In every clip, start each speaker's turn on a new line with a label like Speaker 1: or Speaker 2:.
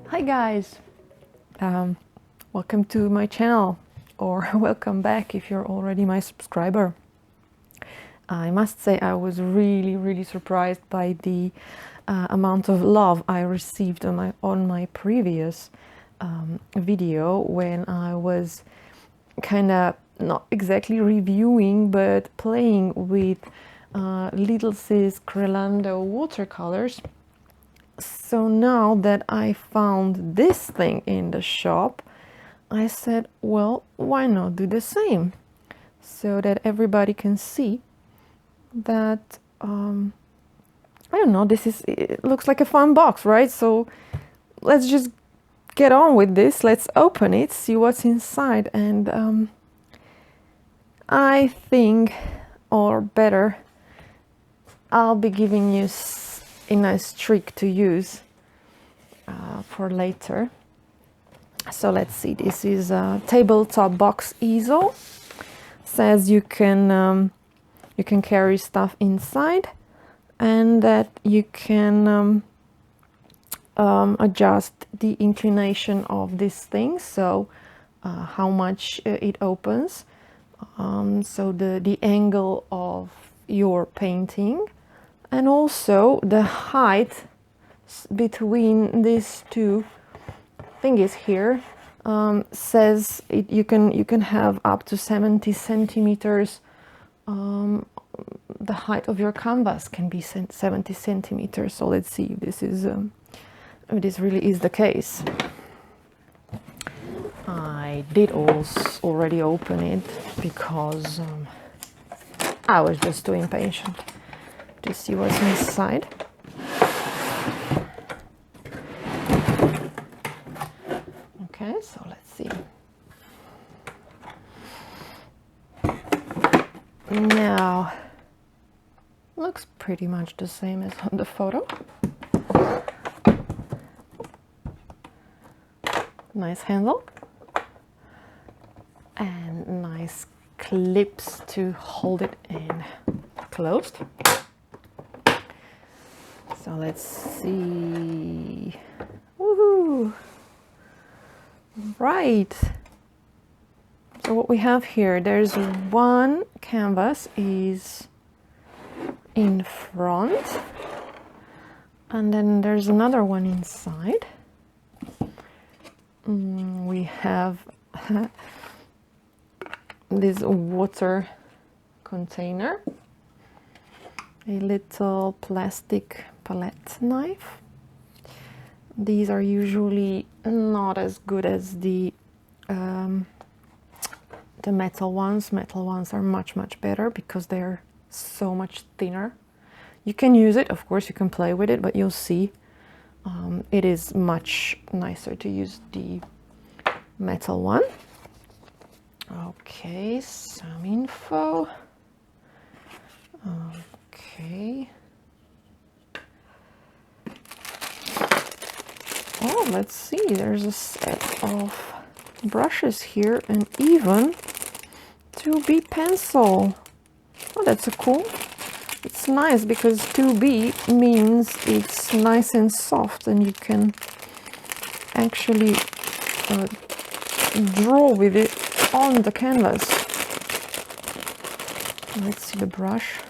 Speaker 1: Hi guys, welcome to my channel, or welcome back if you're already my subscriber. I must say I was really surprised by the amount of love I received on my previous video, when I was kind of not exactly reviewing but playing with Lidl's Crelando watercolors. So now that I found this thing in the shop, I said, well, why not do the same, so that everybody can see that I don't know, it looks like a fun box, right? So let's just get on with this. Let's open it, see what's inside, and I think, or better, I'll be giving you a nice trick to use for later. So let's see, this is a tabletop box easel. Says you can carry stuff inside, and that you can adjust the inclination of this thing, so how much it opens, so the angle of your painting, and also the height between these two thingies here. Says you can have up to 70 centimeters. The height of your canvas can be 70 centimeters. So let's see if this is if this really is the case. I did also already open it because I was just too impatient to see what's inside. Okay, so let's see. Now, looks pretty much the same as on the photo. Nice handle and nice clips to hold it in closed. So let's see. Woohoo! Right. So what we have here, there's one canvas is in front, and then there's another one inside. We have this water container, a little plastic palette knife. These are usually not as good as the metal ones. Metal ones are much better because they're so much thinner. You can use it, of course, you can play with it, but you'll see it is much nicer to use the metal one. Okay, some info. Okay. Oh, let's see, there's a set of brushes here, and even 2B pencil. Oh, that's a cool. It's nice because 2B means it's nice and soft, and you can actually draw with it on the canvas. Let's see the brush.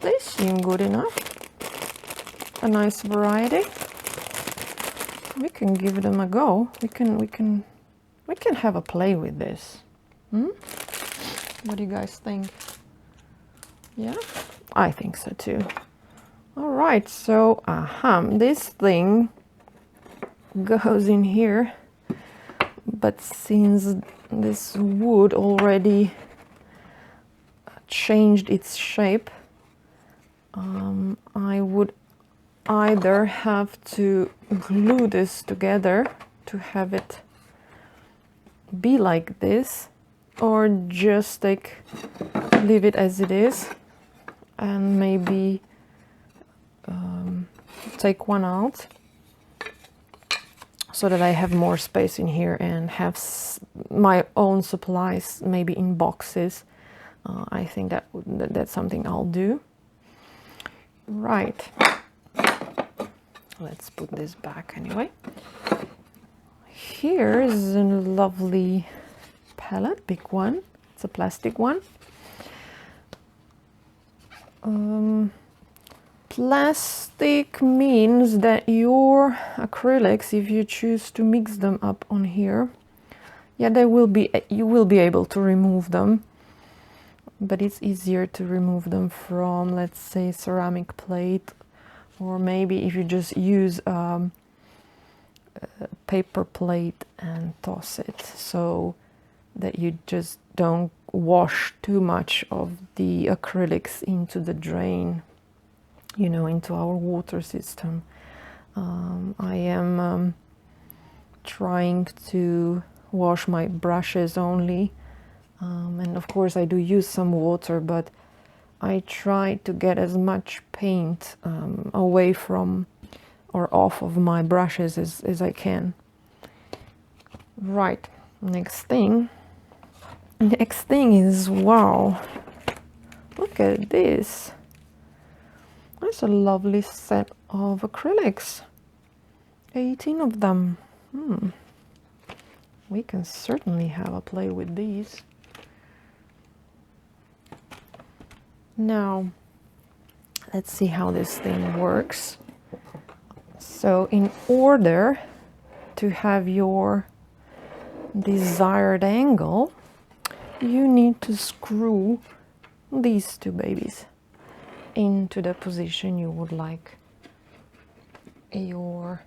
Speaker 1: They seem good enough. A nice variety. We can give them a go. We can have a play with this. What do you guys think? Yeah, I think so too. All right, so this thing goes in here, but since this wood already changed its shape, I would either have to glue this together to have it be like this, or just leave it as it is and maybe take one out so that I have more space in here and have my own supplies maybe in boxes I think that's something I'll do. Right. Let's put this back anyway. Here's a lovely palette, big one. It's a plastic one. Plastic means that your acrylics, if you choose to mix them up on here, yeah, you will be able to remove them, but it's easier to remove them from, let's say, ceramic plate, or maybe if you just use a paper plate and toss it, so that you just don't wash too much of the acrylics into the drain, you know, into our water system. I am trying to wash my brushes only, and of course I do use some water, but I try to get as much paint away from or off of my brushes as I can. Right, next thing is, wow, look at this. That's a lovely set of acrylics. 18 of them. We can certainly have a play with these. Now, let's see how this thing works. So in order to have your desired angle, you need to screw these two babies into the position you would like your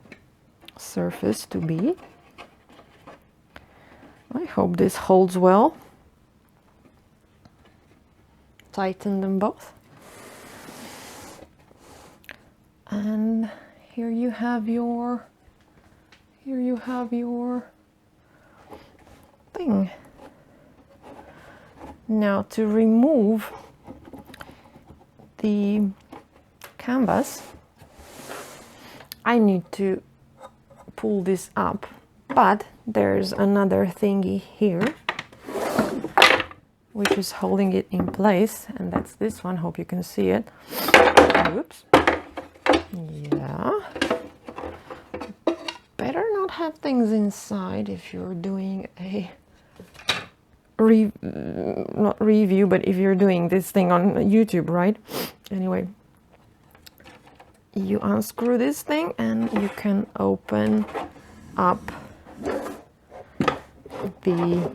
Speaker 1: surface to be. I hope this holds well. Tighten them both. And here you have your thing. Now to remove the canvas, I need to pull this up, but there's another thingy here which is holding it in place, and that's this one. Hope you can see it. Oops. Yeah. Better not have things inside if you're doing a not review, but if you're doing this thing on YouTube, right? Anyway, you unscrew this thing and you can open up the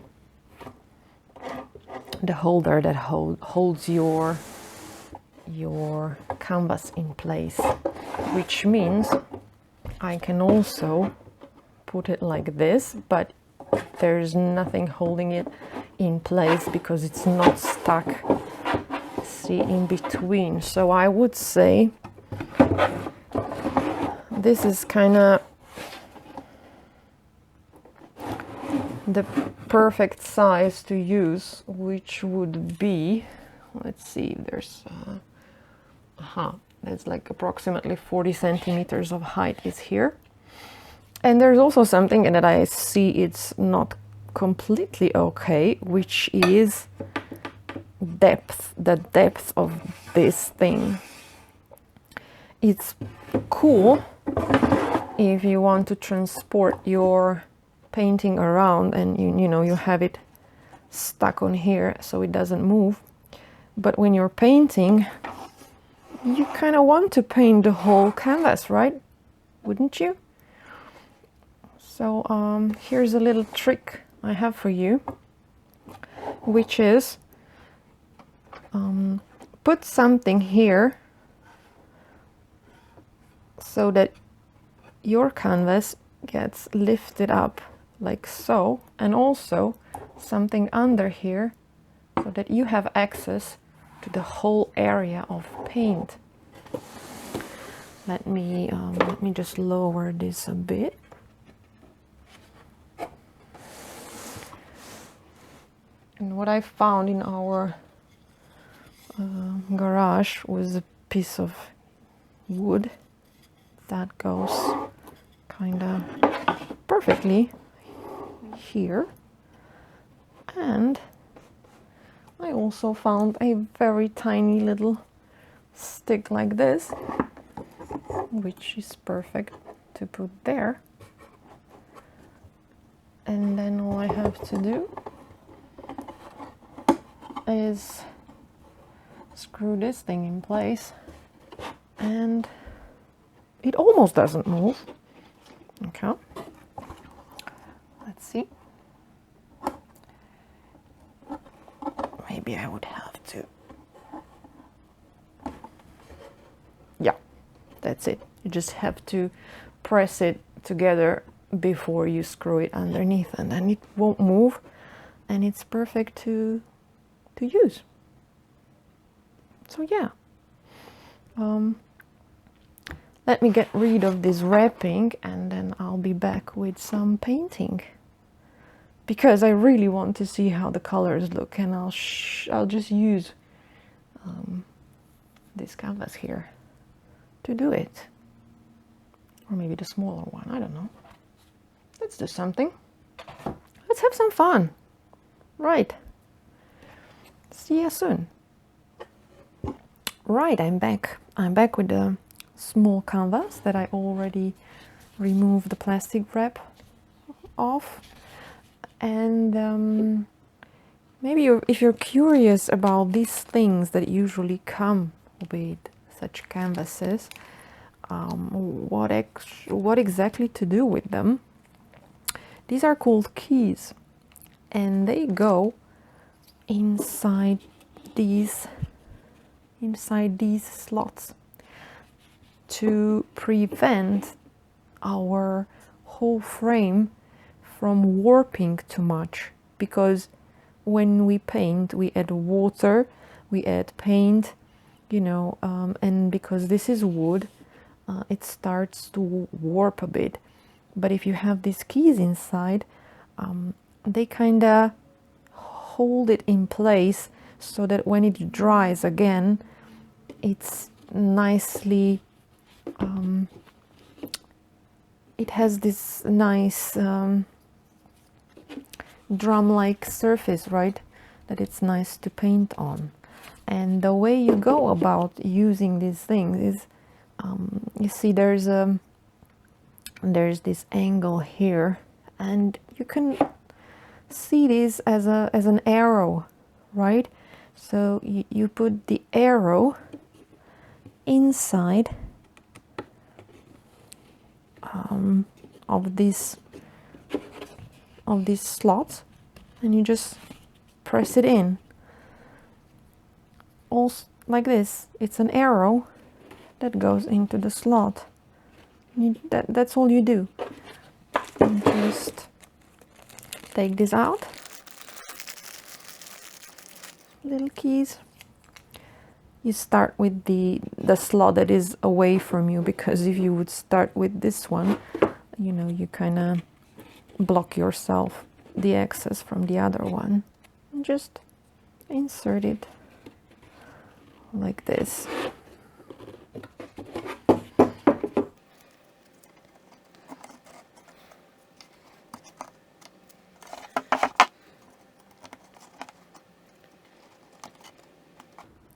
Speaker 1: holder that holds your canvas in place, which means I can also put it like this, but there's nothing holding it in place because it's not stuck, see, in between. So I would say this is kind of the perfect size to use, which would be, let's see, there's that's like approximately 40 centimeters of height is here. And there's also something that I see it's not completely okay, which is depth, the depth of this thing. It's cool if you want to transport your painting around and you know you have it stuck on here so it doesn't move, but when you're painting you kind of want to paint the whole canvas, right? Wouldn't you? So here's a little trick I have for you, which is put something here so that your canvas gets lifted up like so, and also something under here so that you have access to the whole area of paint. Let me just lower this a bit. And what I found in our garage was a piece of wood that goes kind of perfectly here, and I also found a very tiny little stick like this, which is perfect to put there. And then all I have to do is screw this thing in place, and it almost doesn't move. Okay, let's see. Maybe I would have to. Yeah, that's it. You just have to press it together before you screw it underneath, and then it won't move, and it's perfect to use. So yeah, let me get rid of this wrapping, and then I'll be back with some painting, because I really want to see how the colors look, and I'll just use this canvas here to do it, or maybe the smaller one, I don't know. Let's do something. Let's have some fun. Right. See you soon. Right, I'm back. I'm back with the small canvas that I already removed the plastic wrap off. And maybe if you're curious about these things that usually come with such canvases, what exactly to do with them, these are called keys, and they go inside these slots to prevent our whole frame from warping too much, because when we paint we add water, we add paint, you know, and because this is wood, it starts to warp a bit. But if you have these keys inside, they kind of hold it in place so that when it dries again, it's nicely, it has this nice drum-like surface, right, that it's nice to paint on. And the way you go about using these things is, you see there's this angle here, and you can see this as an arrow, right? So you put the arrow inside of this slot, and you just press it in. Also like this, it's an arrow that goes into the slot. That's all you do. And just take this out. Little keys. You start with the slot that is away from you, because if you would start with this one, you know, you kind of block yourself the access from the other one. And just insert it like this.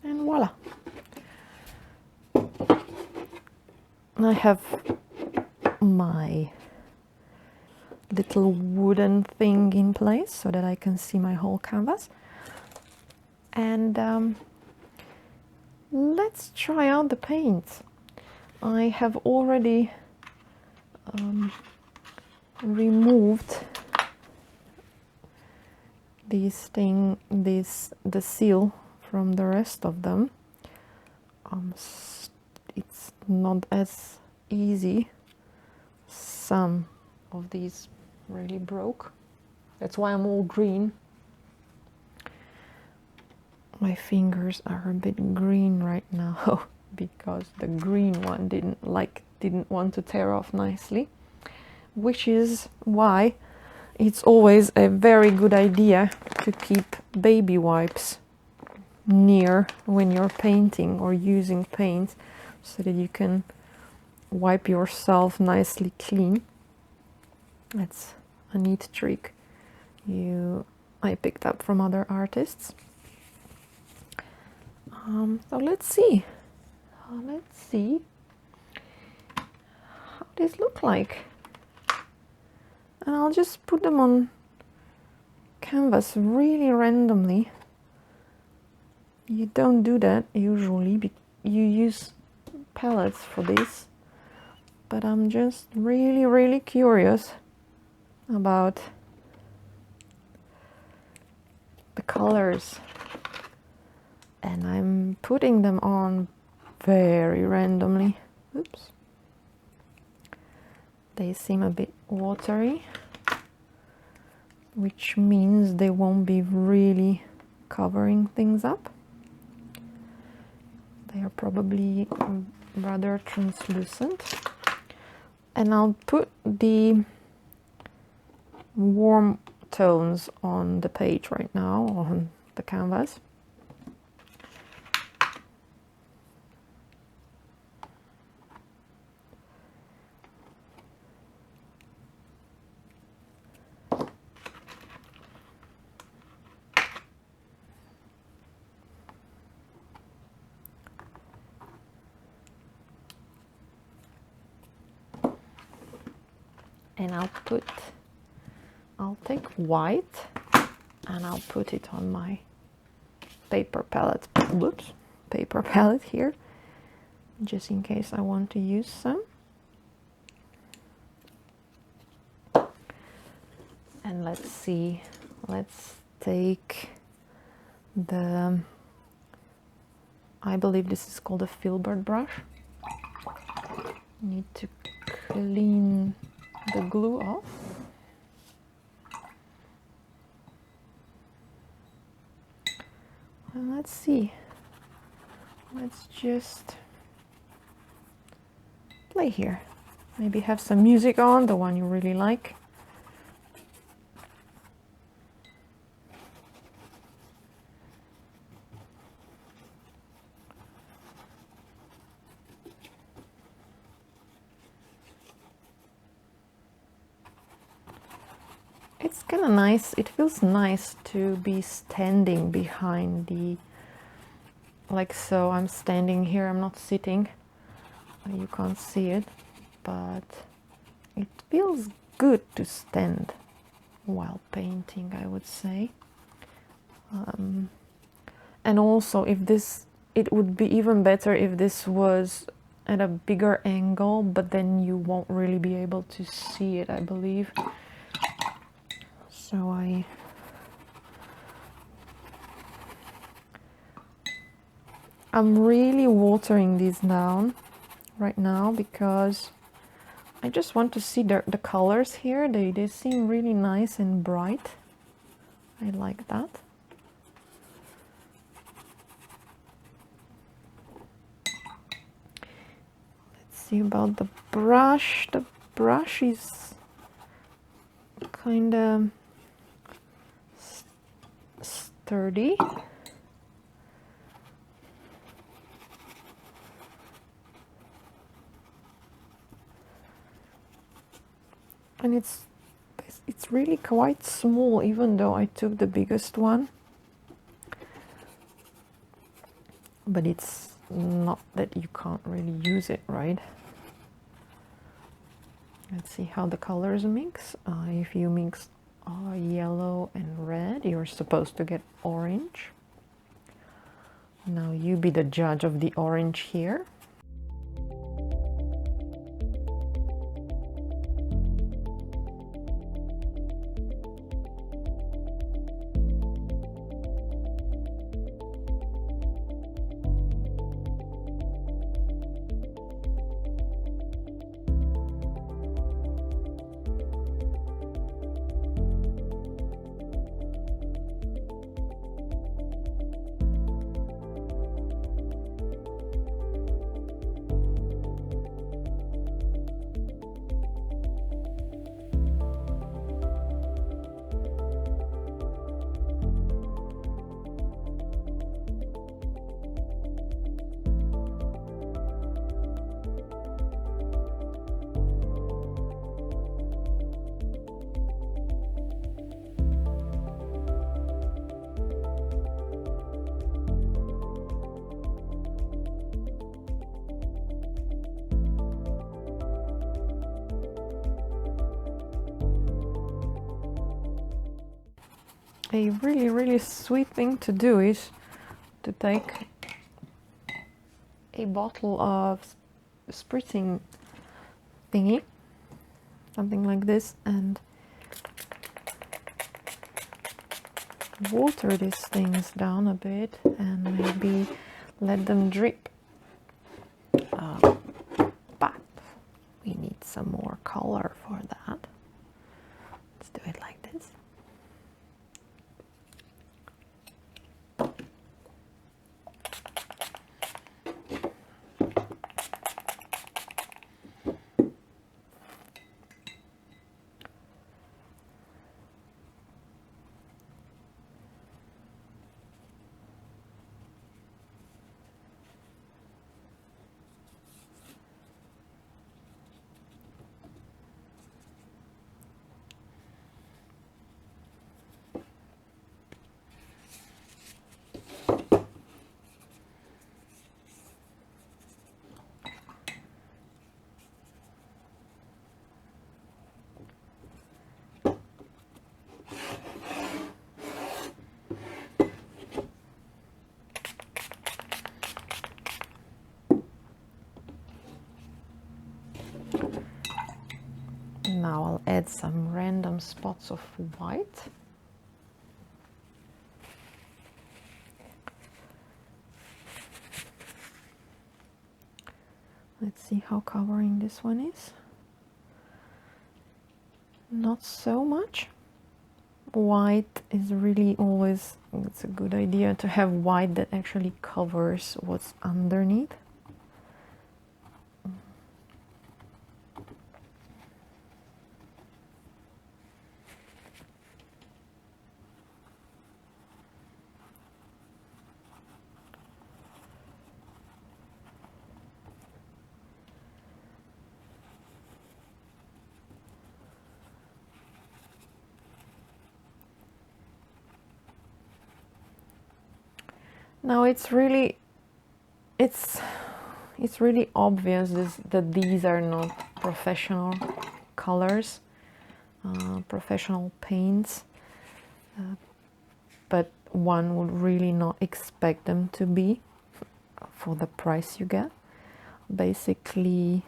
Speaker 1: And voila. I have my little wooden thing in place so that I can see my whole canvas. And let's try out the paints. I have already removed the seal from the rest of them. It's not as easy. Some of these really broke. That's why I'm all green. My fingers are a bit green right now because the green one didn't want to tear off nicely, which is why it's always a very good idea to keep baby wipes near when you're painting or using paint, so that you can wipe yourself nicely clean. That's a neat trick I picked up from other artists. So let's see. Let's see how these look like. And I'll just put them on canvas really randomly. You don't do that usually, you use palettes for this, but I'm just really curious about the colors, and I'm putting them on very randomly. Oops. They seem a bit watery, which means they won't be really covering things up. They are probably rather translucent. And I'll put the warm tones on the page right now, on the canvas. And I'll take white and I'll put it on my paper palette. Whoops, paper palette here, just in case I want to use some. And let's see, let's take the, I believe this is called a filbert brush. Need to clean the glue off. And let's see, let's just play here. Maybe have some music on, the one you really like. It's kind of nice, it feels nice to be standing behind the, like so. I'm standing here, I'm not sitting, you can't see it, but it feels good to stand while painting, I would say. And also, if this, it would be even better if this was at a bigger angle, but then you won't really be able to see it, I believe. So I'm really watering these down right now because I just want to see the colors here. They seem really nice and bright. I like that. Let's see about the brush. The brush is kind of sturdy. And it's really quite small, even though I took the biggest one. But it's not that you can't really use it, right? Let's see how the colors mix. If you mix yellow and red, you're supposed to get orange. Now you be the judge of the orange here. a really, really sweet thing to do is to take a bottle of spritzing thingy, something like this, and water these things down a bit and maybe let them drip. But we need some more color for that. Let's do it like this. Now I'll add some random spots of white. Let's see how covering this one is. Not so much. White is really always, it's a good idea to have white that actually covers what's underneath. Now it's really obvious that these are not professional colors, professional paints, but one would really not expect them to be for the price you get. Basically,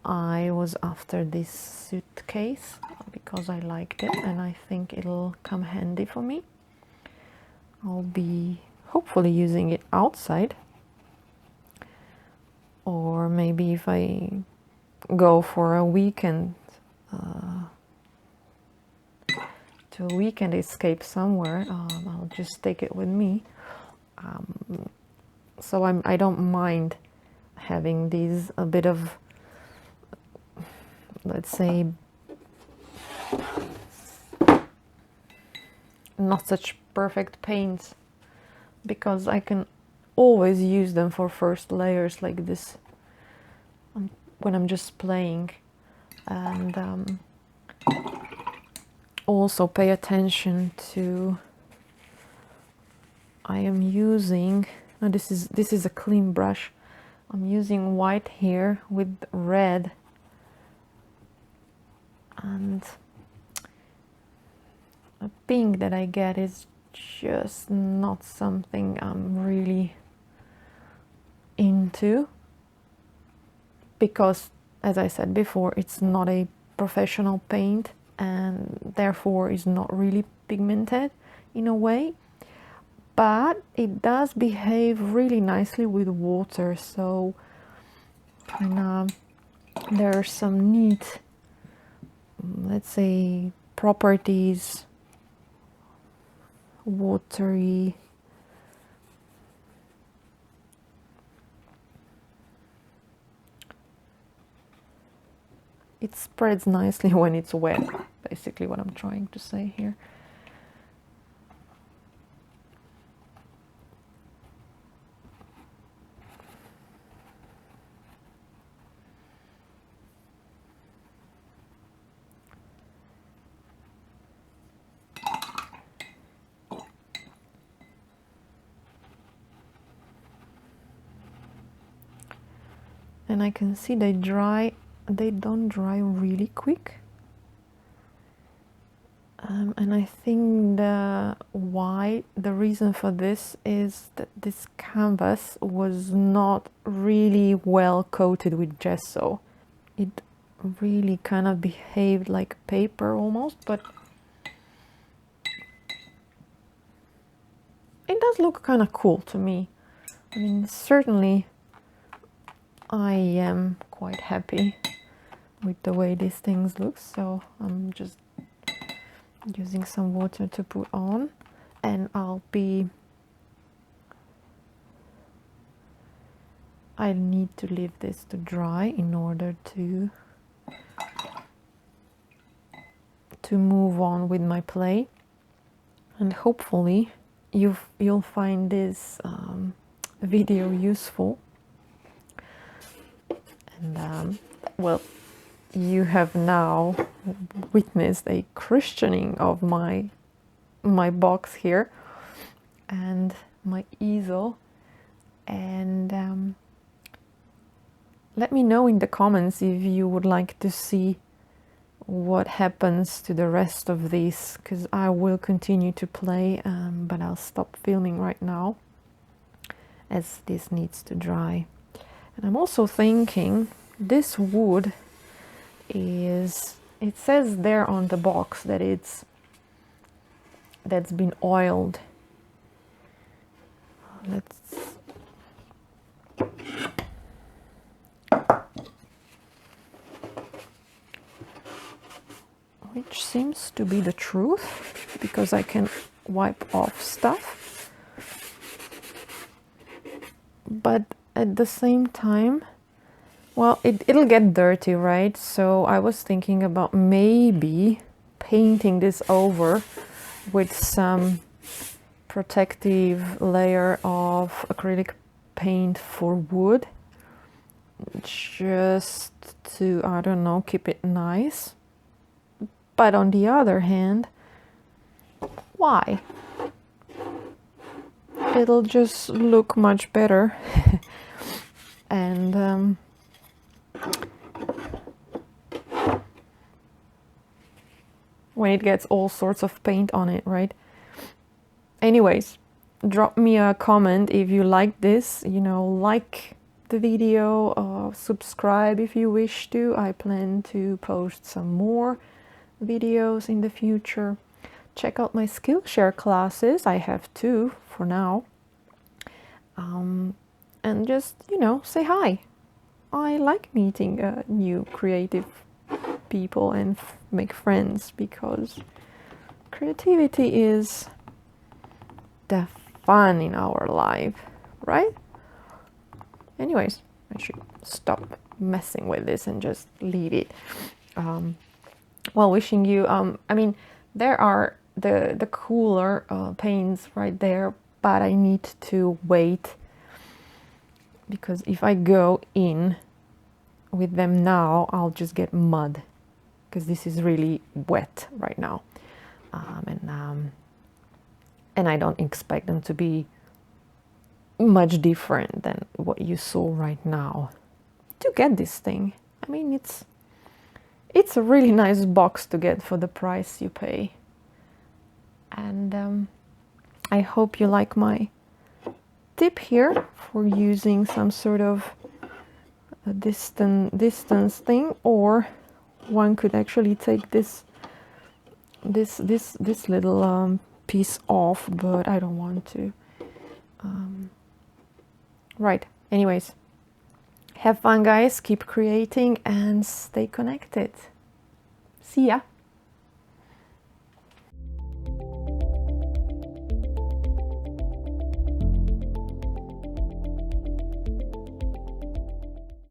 Speaker 1: I was after this suitcase because I liked it and I think it'll come handy for me. I'll be hopefully using it outside, or maybe if I go for a weekend to a weekend escape somewhere, I'll just take it with me. So I don't mind having these a bit of, let's say, not such perfect paints, because I can always use them for first layers like this when I'm just playing. And also pay attention to, I am using, no, this is a clean brush. I'm using white here with red, and the pink that I get is just not something I'm really into, because, as I said before, it's not a professional paint and therefore is not really pigmented in a way, but it does behave really nicely with water. So there are some neat, let's say, properties, watery, it spreads nicely when it's wet, basically what I'm trying to say here. And I can see they don't dry really quick. And I think the reason for this is that this canvas was not really well coated with gesso. It really kind of behaved like paper almost, but it does look kind of cool to me. I mean, certainly I am quite happy with the way these things look, so I'm just using some water to put on, and I need to leave this to dry in order to move on with my play. And hopefully you'll find this video useful, and well, you have now witnessed a christening of my box here and my easel. And let me know in the comments if you would like to see what happens to the rest of these, because I will continue to play, but I'll stop filming right now as this needs to dry. And I'm also thinking this wood is, it says there on the box that that's been oiled. Which seems to be the truth, because I can wipe off stuff. But at the same time, well, it'll get dirty, right? So I was thinking about maybe painting this over with some protective layer of acrylic paint for wood, just to, I don't know, keep it nice. But on the other hand, why? It'll just look much better. And when it gets all sorts of paint on it, right? Anyways, drop me a comment if you like this, you know, like the video, subscribe if you wish to. I plan to post some more videos in the future. Check out my Skillshare classes. I have 2 for now. And just, you know, say hi. I like meeting new creative people and make friends, because creativity is the fun in our life, right? Anyways, I should stop messing with this and just leave it. Well, wishing you, I mean, there are the cooler paints right there, but I need to wait, because if I go in with them now, I'll just get mud, because this is really wet right now. And I don't expect them to be much different than what you saw right now. To get this thing, I mean, it's a really nice box to get for the price you pay. And I hope you like my tip here for using some sort of a distance thing, or one could actually take this little piece off, but I don't want to. Right, anyways, have fun guys, keep creating and stay connected. See ya.